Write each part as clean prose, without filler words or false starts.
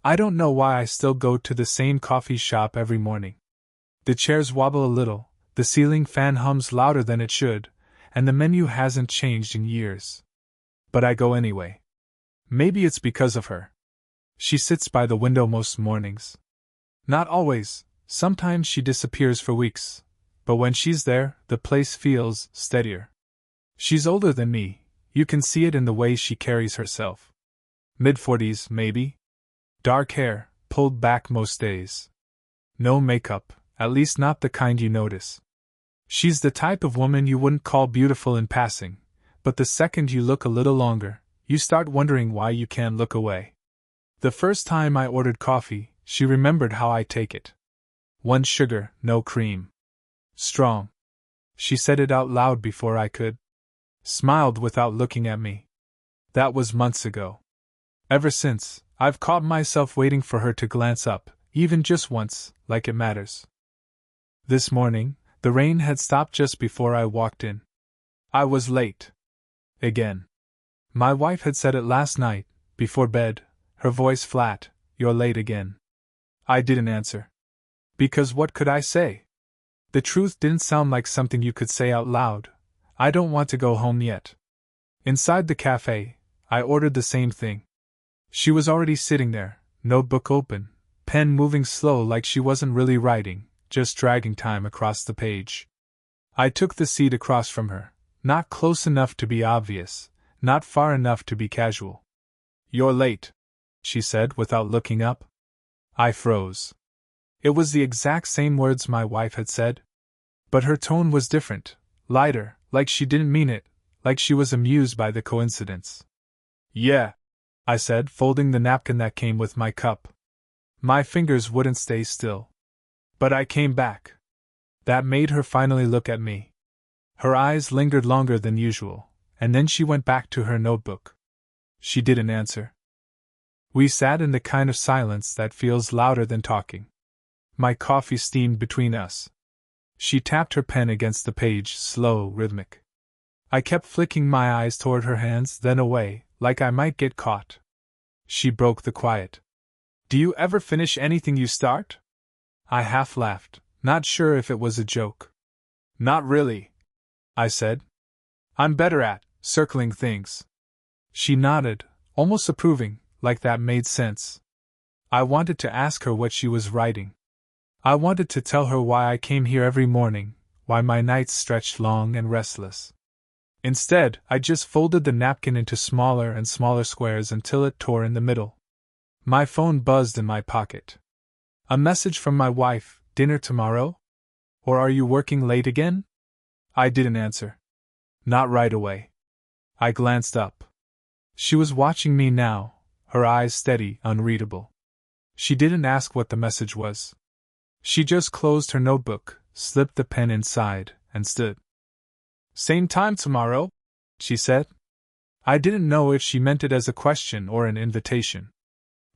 I don't know why I still go to the same coffee shop every morning. The chairs wobble a little, the ceiling fan hums louder than it should, and the menu hasn't changed in years. But I go anyway. Maybe it's because of her. She sits by the window most mornings. Not always, sometimes she disappears for weeks, but when she's there, the place feels steadier. She's older than me, you can see it in the way she carries herself. Mid-40s, maybe? Dark hair, pulled back most days. No makeup, at least not the kind you notice. She's the type of woman you wouldn't call beautiful in passing, but the second you look a little longer, you start wondering why you can't look away. The first time I ordered coffee, she remembered how I take it. 1 sugar, no cream. Strong. She said it out loud before I could. Smiled without looking at me. That was months ago. Ever since, I've caught myself waiting for her to glance up, even just once, like it matters. This morning, the rain had stopped just before I walked in. I was late. Again. My wife had said it last night, before bed, her voice flat, "You're late again." I didn't answer. Because what could I say? The truth didn't sound like something you could say out loud. I don't want to go home yet. Inside the cafe, I ordered the same thing. She was already sitting there, notebook open, pen moving slow like she wasn't really writing, just dragging time across the page. I took the seat across from her, not close enough to be obvious, not far enough to be casual. "You're late," she said without looking up. I froze. It was the exact same words my wife had said. But her tone was different, lighter, like she didn't mean it, like she was amused by the coincidence. "Yeah," I said, folding the napkin that came with my cup. My fingers wouldn't stay still. But I came back. That made her finally look at me. Her eyes lingered longer than usual, and then she went back to her notebook. She didn't answer. We sat in the kind of silence that feels louder than talking. My coffee steamed between us. She tapped her pen against the page, slow, rhythmic. I kept flicking my eyes toward her hands, then away, like I might get caught. She broke the quiet. "Do you ever finish anything you start?" I half laughed, not sure if it was a joke. "Not really," I said. "I'm better at circling things." She nodded, almost approving, like that made sense. I wanted to ask her what she was writing. I wanted to tell her why I came here every morning, why my nights stretched long and restless. Instead, I just folded the napkin into smaller and smaller squares until it tore in the middle. My phone buzzed in my pocket. A message from my wife: "Dinner tomorrow? Or are you working late again?" I didn't answer. Not right away. I glanced up. She was watching me now, her eyes steady, unreadable. She didn't ask what the message was. She just closed her notebook, slipped the pen inside, and stood. "Same time tomorrow?" she said. I didn't know if she meant it as a question or an invitation.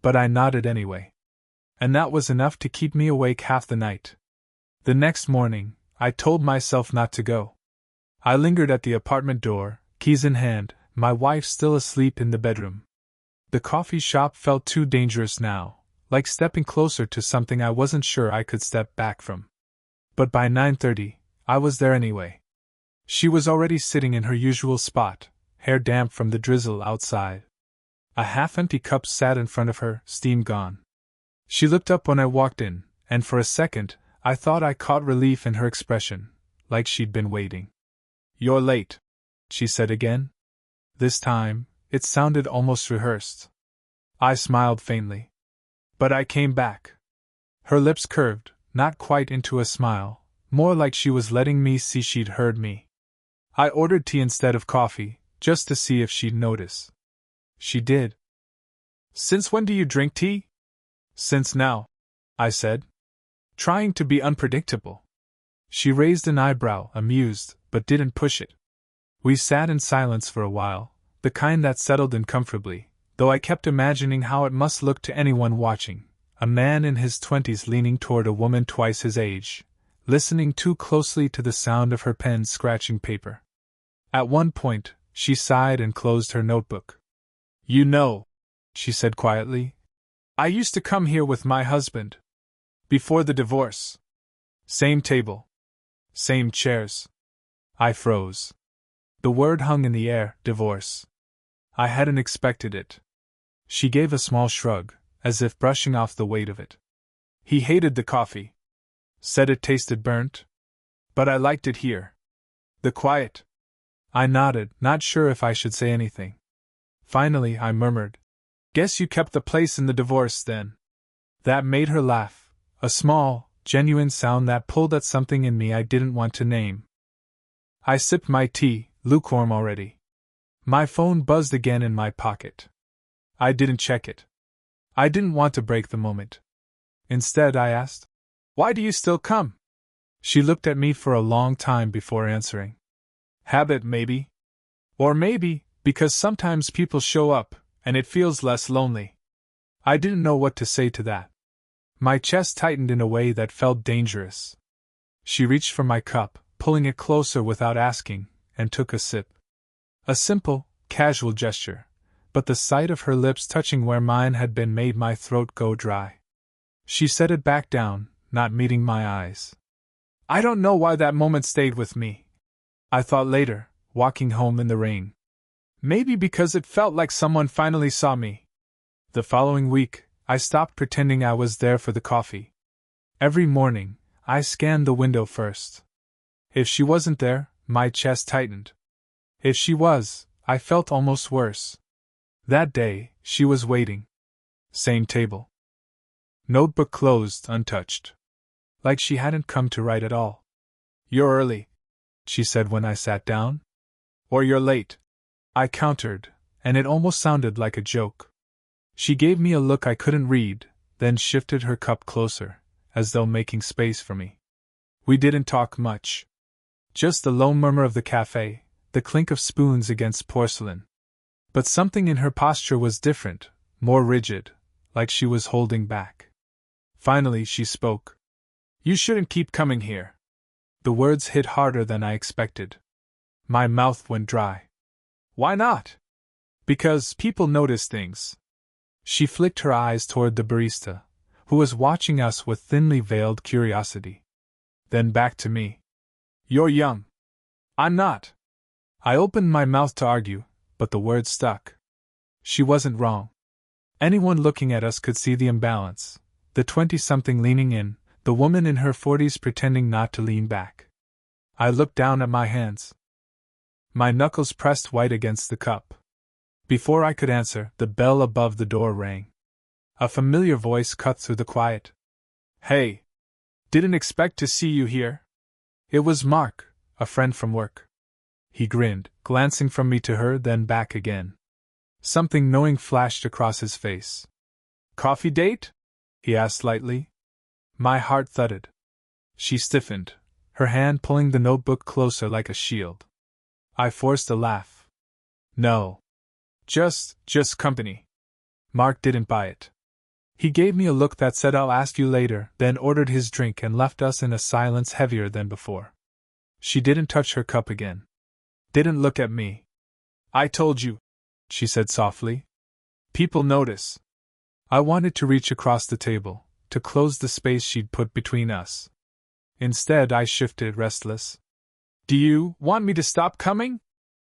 But I nodded anyway. And that was enough to keep me awake half the night. The next morning, I told myself not to go. I lingered at the apartment door, keys in hand, my wife still asleep in the bedroom. The coffee shop felt too dangerous now, like stepping closer to something I wasn't sure I could step back from. But by 9:30, I was there anyway. She was already sitting in her usual spot, hair damp from the drizzle outside. A half-empty cup sat in front of her, steam gone. She looked up when I walked in, and for a second, I thought I caught relief in her expression, like she'd been waiting. "You're late," she said again. This time, it sounded almost rehearsed. I smiled faintly. But I came back. Her lips curved, not quite into a smile, more like she was letting me see she'd heard me. I ordered tea instead of coffee, just to see if she'd notice. She did. "Since when do you drink tea?" "Since now," I said, trying to be unpredictable. She raised an eyebrow, amused, but didn't push it. We sat in silence for a while, the kind that settled in comfortably, though I kept imagining how it must look to anyone watching, a man in his 20s leaning toward a woman twice his age, listening too closely to the sound of her pen scratching paper. At one point, she sighed and closed her notebook. "You know," she said quietly, I used to come here with my husband. Before the divorce. Same table. Same chairs. I froze. The word hung in the air, divorce. I hadn't expected it. She gave a small shrug, as if brushing off the weight of it. He hated the coffee. Said it tasted burnt. But I liked it here. The quiet. I nodded, not sure if I should say anything. Finally, I murmured, "Guess you kept the place in the divorce, then." That made her laugh, a small, genuine sound that pulled at something in me I didn't want to name. I sipped my tea, lukewarm already. My phone buzzed again in my pocket. I didn't check it. I didn't want to break the moment. Instead, I asked, "Why do you still come?" She looked at me for a long time before answering. Habit, maybe. Or maybe, because sometimes people show up, and it feels less lonely. I didn't know what to say to that. My chest tightened in a way that felt dangerous. She reached for my cup, pulling it closer without asking, and took a sip. A simple, casual gesture, but the sight of her lips touching where mine had been made my throat go dry. She set it back down, not meeting my eyes. I don't know why that moment stayed with me. I thought later, walking home in the rain. Maybe because it felt like someone finally saw me. The following week, I stopped pretending I was there for the coffee. Every morning, I scanned the window first. If she wasn't there, my chest tightened. If she was, I felt almost worse. That day, she was waiting. Same table. Notebook closed, untouched. Like she hadn't come to write at all. "You're early," she said when I sat down. "Or you're late," I countered, and it almost sounded like a joke. She gave me a look I couldn't read, then shifted her cup closer, as though making space for me. We didn't talk much. Just the low murmur of the cafe, the clink of spoons against porcelain. But something in her posture was different, more rigid, like she was holding back. Finally, she spoke. "You shouldn't keep coming here." The words hit harder than I expected. My mouth went dry. "Why not?" "Because people notice things." She flicked her eyes toward the barista, who was watching us with thinly veiled curiosity. Then back to me. "You're young." "I'm not." I opened my mouth to argue, but the words stuck. She wasn't wrong. Anyone looking at us could see the imbalance, the 20-something leaning in, the woman in her 40s pretending not to lean back. I looked down at my hands. My knuckles pressed white against the cup. Before I could answer, the bell above the door rang. A familiar voice cut through the quiet. "Hey! Didn't expect to see you here." It was Mark, a friend from work. He grinned, glancing from me to her, then back again. Something knowing flashed across his face. "Coffee date?" he asked lightly. My heart thudded. She stiffened, her hand pulling the notebook closer like a shield. I forced a laugh. "No. Just company." Mark didn't buy it. He gave me a look that said "I'll ask you later," then ordered his drink and left us in a silence heavier than before. She didn't touch her cup again. Didn't look at me. "I told you," she said softly. "People notice." I wanted to reach across the table, to close the space she'd put between us. Instead, I shifted, restless. "Do you want me to stop coming?"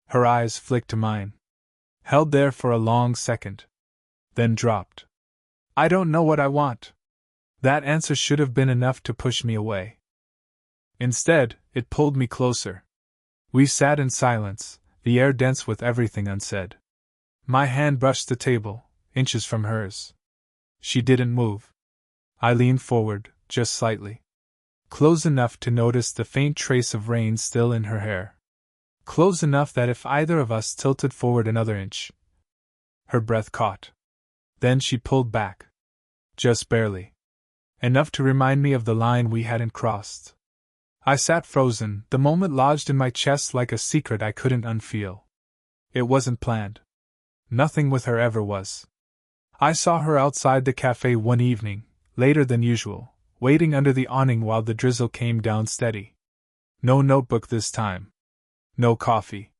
Her eyes flicked to mine. Held there for a long second. Then dropped. "I don't know what I want." That answer should have been enough to push me away. Instead, it pulled me closer. We sat in silence, the air dense with everything unsaid. My hand brushed the table, inches from hers. She didn't move. I leaned forward, just slightly. Close enough to notice the faint trace of rain still in her hair. Close enough that if either of us tilted forward another inch. Her breath caught. Then she pulled back. Just barely. Enough to remind me of the line we hadn't crossed. I sat frozen, the moment lodged in my chest like a secret I couldn't unfeel. It wasn't planned. Nothing with her ever was. I saw her outside the cafe one evening, later than usual, waiting under the awning while the drizzle came down steady. No notebook this time. No coffee.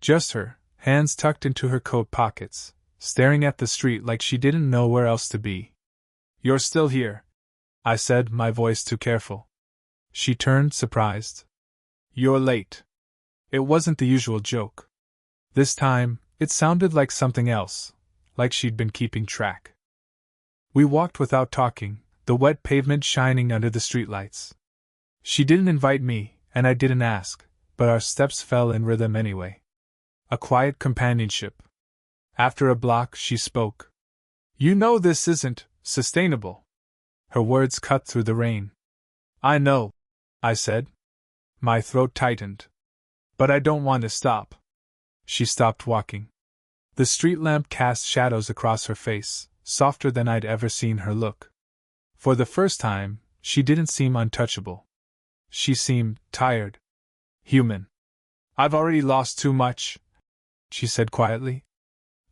Just her, hands tucked into her coat pockets, staring at the street like she didn't know where else to be. You're still here, I said, my voice too careful. She turned, surprised. You're late. It wasn't the usual joke. This time, it sounded like something else, like she'd been keeping track. We walked without talking, the wet pavement shining under the streetlights. She didn't invite me, and I didn't ask, but our steps fell in rhythm anyway. A quiet companionship. After a block, she spoke. You know this isn't sustainable. Her words cut through the rain. I know, I said. My throat tightened. But I don't want to stop. She stopped walking. The street lamp cast shadows across her face, softer than I'd ever seen her look. For the first time, she didn't seem untouchable. She seemed tired. Human. I've already lost too much, she said quietly.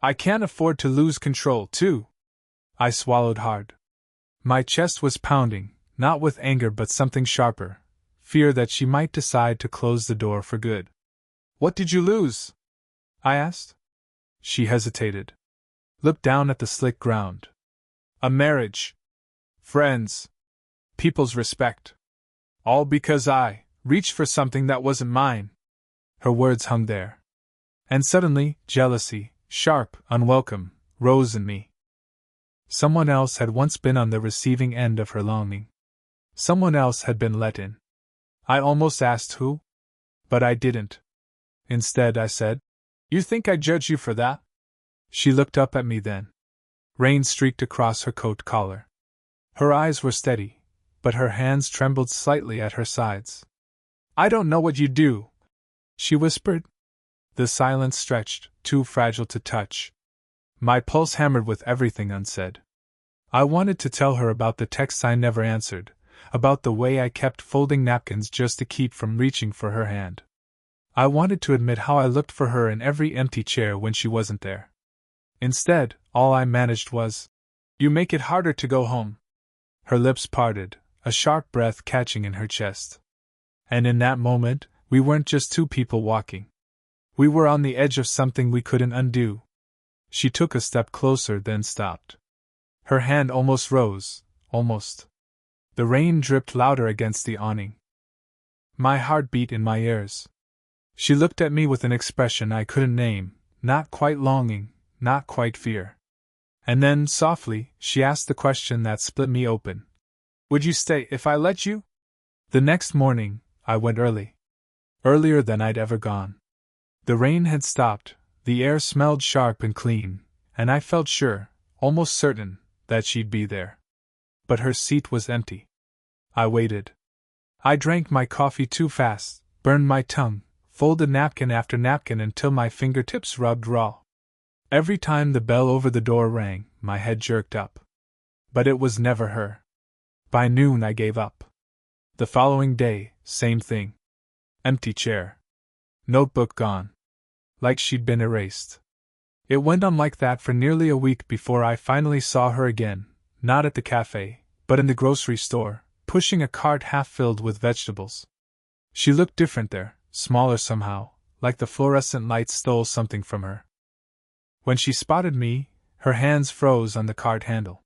I can't afford to lose control, too. I swallowed hard. My chest was pounding, not with anger but something sharper, fear that she might decide to close the door for good. What did you lose? I asked. She hesitated. Looked down at the slick ground. A marriage. Friends. People's respect. All because I reached for something that wasn't mine. Her words hung there. And suddenly, jealousy, sharp, unwelcome, rose in me. Someone else had once been on the receiving end of her longing. Someone else had been let in. I almost asked who, but I didn't. Instead, I said, You think I judge you for that? She looked up at me then. Rain streaked across her coat collar. Her eyes were steady, but her hands trembled slightly at her sides. I don't know what you do, she whispered. The silence stretched, too fragile to touch. My pulse hammered with everything unsaid. I wanted to tell her about the texts I never answered, about the way I kept folding napkins just to keep from reaching for her hand. I wanted to admit how I looked for her in every empty chair when she wasn't there. Instead, all I managed was, You make it harder to go home. Her lips parted, a sharp breath catching in her chest. And in that moment, we weren't just two people walking. We were on the edge of something we couldn't undo. She took a step closer, then stopped. Her hand almost rose, almost. The rain dripped louder against the awning. My heart beat in my ears. She looked at me with an expression I couldn't name, not quite longing, not quite fear. And then, softly, she asked the question that split me open. Would you stay if I let you? The next morning, I went early. Earlier than I'd ever gone. The rain had stopped, the air smelled sharp and clean, and I felt sure, almost certain, that she'd be there. But her seat was empty. I waited. I drank my coffee too fast, burned my tongue, folded napkin after napkin until my fingertips rubbed raw. Every time the bell over the door rang, my head jerked up. But it was never her. By noon I gave up. The following day, same thing. Empty chair. Notebook gone. Like she'd been erased. It went on like that for nearly a week before I finally saw her again, not at the cafe, but in the grocery store, pushing a cart half filled with vegetables. She looked different there, smaller somehow, like the fluorescent light stole something from her. When she spotted me, her hands froze on the cart handle.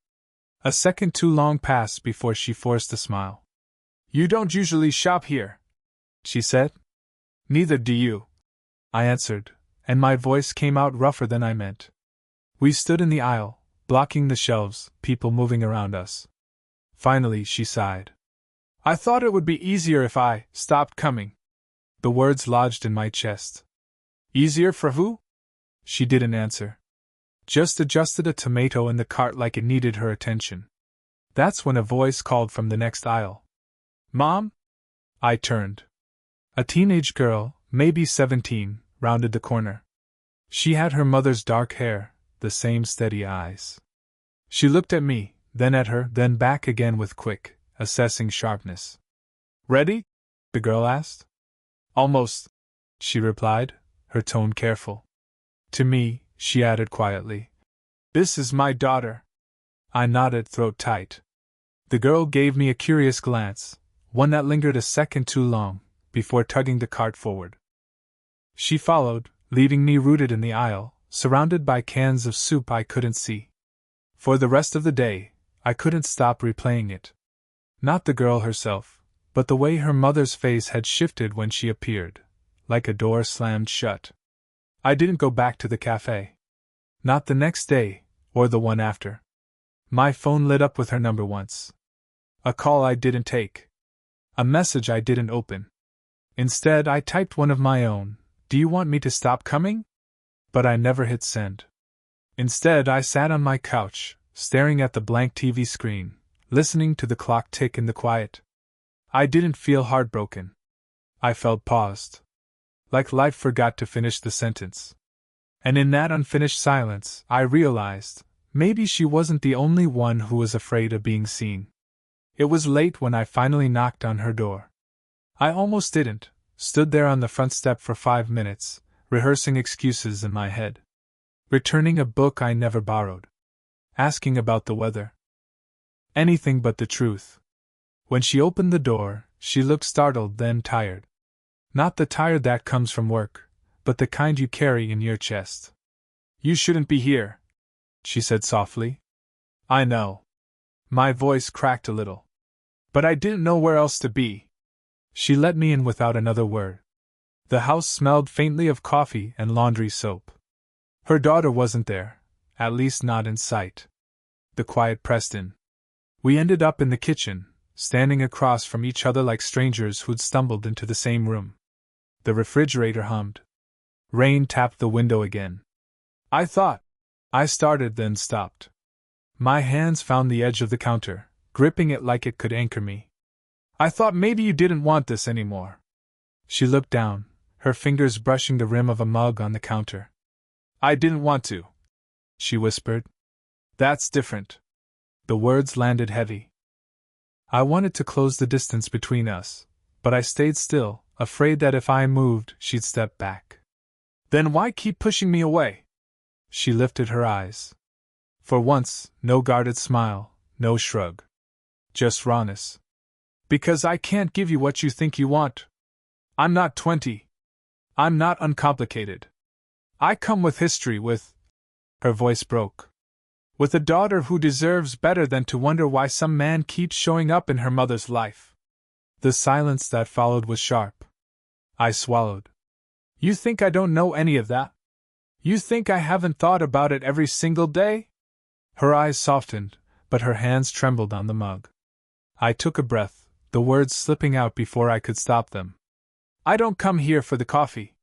A second too long passed before she forced a smile. You don't usually shop here, she said. Neither do you, I answered, and my voice came out rougher than I meant. We stood in the aisle, blocking the shelves, people moving around us. Finally, she sighed. I thought it would be easier if I stopped coming. The words lodged in my chest. Easier for who? She didn't answer. Just adjusted a tomato in the cart like it needed her attention. That's when a voice called from the next aisle. Mom? I turned. A teenage girl, maybe 17, rounded the corner. She had her mother's dark hair, the same steady eyes. She looked at me, then at her, then back again with quick, assessing sharpness. Ready? The girl asked. Almost, she replied, her tone careful. To me, she added quietly. This is my daughter. I nodded, throat tight. The girl gave me a curious glance, one that lingered a second too long, before tugging the cart forward. She followed, leaving me rooted in the aisle, surrounded by cans of soup I couldn't see. For the rest of the day, I couldn't stop replaying it. Not the girl herself, but the way her mother's face had shifted when she appeared, like a door slammed shut. I didn't go back to the cafe. Not the next day, or the one after. My phone lit up with her number once. A call I didn't take. A message I didn't open. Instead, I typed one of my own, "Do you want me to stop coming?" But I never hit send. Instead, I sat on my couch, staring at the blank TV screen, listening to the clock tick in the quiet. I didn't feel heartbroken. I felt paused. Like life forgot to finish the sentence. And in that unfinished silence, I realized, maybe she wasn't the only one who was afraid of being seen. It was late when I finally knocked on her door. I almost didn't, stood there on the front step for 5 minutes, rehearsing excuses in my head. Returning a book I never borrowed. Asking about the weather. Anything but the truth. When she opened the door, she looked startled, then tired. Not the tired that comes from work, but the kind you carry in your chest. "You shouldn't be here," she said softly. "I know." My voice cracked a little. "But I didn't know where else to be." She let me in without another word. The house smelled faintly of coffee and laundry soap. Her daughter wasn't there, at least not in sight. The quiet pressed in. We ended up in the kitchen, standing across from each other like strangers who'd stumbled into the same room. The refrigerator hummed. Rain tapped the window again. I started, then stopped. My hands found the edge of the counter, gripping it like it could anchor me. "I thought maybe you didn't want this anymore." She looked down, her fingers brushing the rim of a mug on the counter. "I didn't want to," she whispered. "That's different." The words landed heavy. I wanted to close the distance between us, but I stayed still, afraid that if I moved, she'd step back. "Then why keep pushing me away?" She lifted her eyes. For once, no guarded smile, no shrug. Just rawness. "Because I can't give you what you think you want. I'm not 20. I'm not uncomplicated. I come with history, with..." Her voice broke. "With a daughter who deserves better than to wonder why some man keeps showing up in her mother's life." The silence that followed was sharp. I swallowed. "You think I don't know any of that? You think I haven't thought about it every single day?" Her eyes softened, but her hands trembled on the mug. I took a breath, the words slipping out before I could stop them. "I don't come here for the coffee.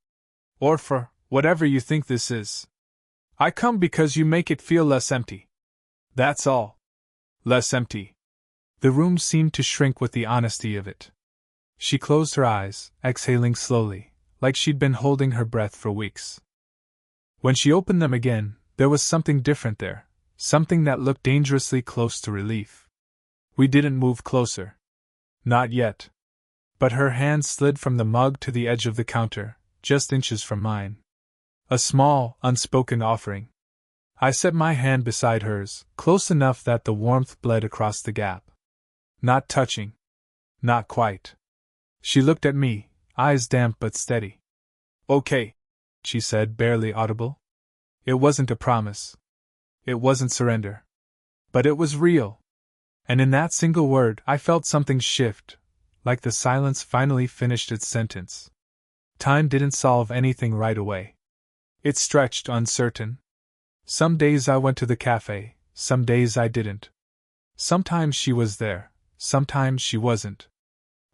Or for whatever you think this is. I come because you make it feel less empty. That's all. Less empty." The room seemed to shrink with the honesty of it. She closed her eyes, exhaling slowly, like she'd been holding her breath for weeks. When she opened them again, there was something different there, something that looked dangerously close to relief. We didn't move closer. Not yet. But her hand slid from the mug to the edge of the counter, just inches from mine. A small, unspoken offering. I set my hand beside hers, close enough that the warmth bled across the gap. Not touching. Not quite. She looked at me, eyes damp but steady. "Okay," she said, barely audible. It wasn't a promise. It wasn't surrender. But it was real. And in that single word, I felt something shift, like the silence finally finished its sentence. Time didn't solve anything right away. It stretched uncertain. Some days I went to the cafe, some days I didn't. Sometimes she was there, sometimes she wasn't.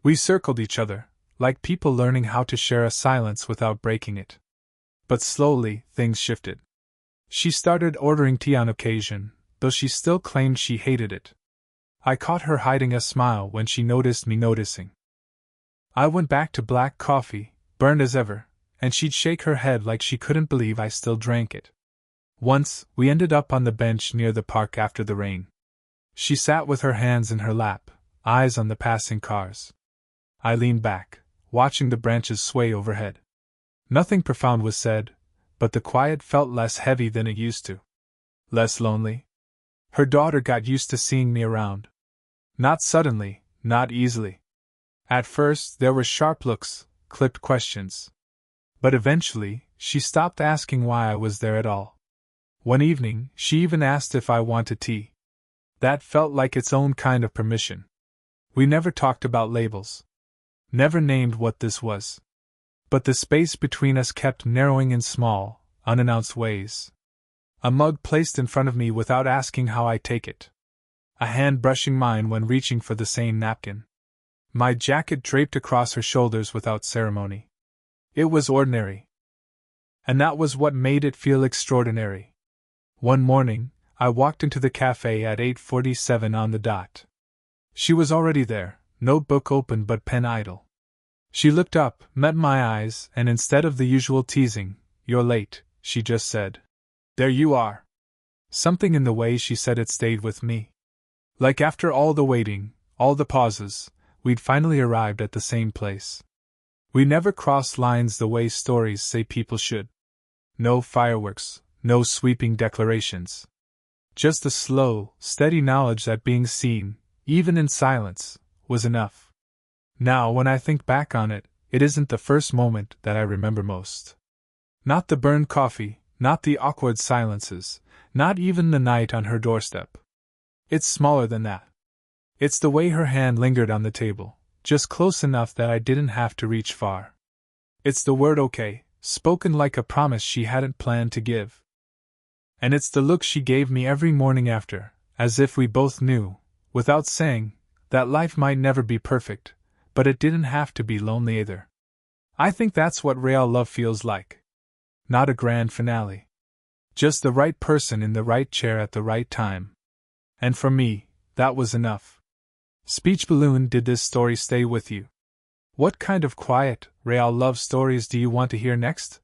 We circled each other, like people learning how to share a silence without breaking it. But slowly, things shifted. She started ordering tea on occasion, though she still claimed she hated it. I caught her hiding a smile when she noticed me noticing. I went back to black coffee, burned as ever, and she'd shake her head like she couldn't believe I still drank it. Once, we ended up on the bench near the park after the rain. She sat with her hands in her lap, eyes on the passing cars. I leaned back, watching the branches sway overhead. Nothing profound was said, but the quiet felt less heavy than it used to. Less lonely. Her daughter got used to seeing me around. Not suddenly, not easily. At first, there were sharp looks, clipped questions. But eventually, she stopped asking why I was there at all. One evening, she even asked if I wanted tea. That felt like its own kind of permission. We never talked about labels. Never named what this was. But the space between us kept narrowing in small, unannounced ways. A mug placed in front of me without asking how I take it. A hand brushing mine when reaching for the same napkin. My jacket draped across her shoulders without ceremony. It was ordinary. And that was what made it feel extraordinary. One morning, I walked into the cafe at 8:47 on the dot. She was already there, notebook open but pen idle. She looked up, met my eyes, and instead of the usual teasing, "You're late," she just said, "There you are." Something in the way she said it stayed with me. Like after all the waiting, all the pauses, we'd finally arrived at the same place. We never crossed lines the way stories say people should. No fireworks, no sweeping declarations. Just the slow, steady knowledge that being seen, even in silence, was enough. Now, when I think back on it, it isn't the first moment that I remember most. Not the burned coffee, not the awkward silences, not even the night on her doorstep. It's smaller than that. It's the way her hand lingered on the table, just close enough that I didn't have to reach far. It's the word okay, spoken like a promise she hadn't planned to give. And it's the look she gave me every morning after, as if we both knew, without saying, that life might never be perfect, but it didn't have to be lonely either. I think that's what real love feels like. Not a grand finale. Just the right person in the right chair at the right time. And for me, that was enough. Speech Balloon, did this story stay with you? What kind of quiet, real love stories do you want to hear next?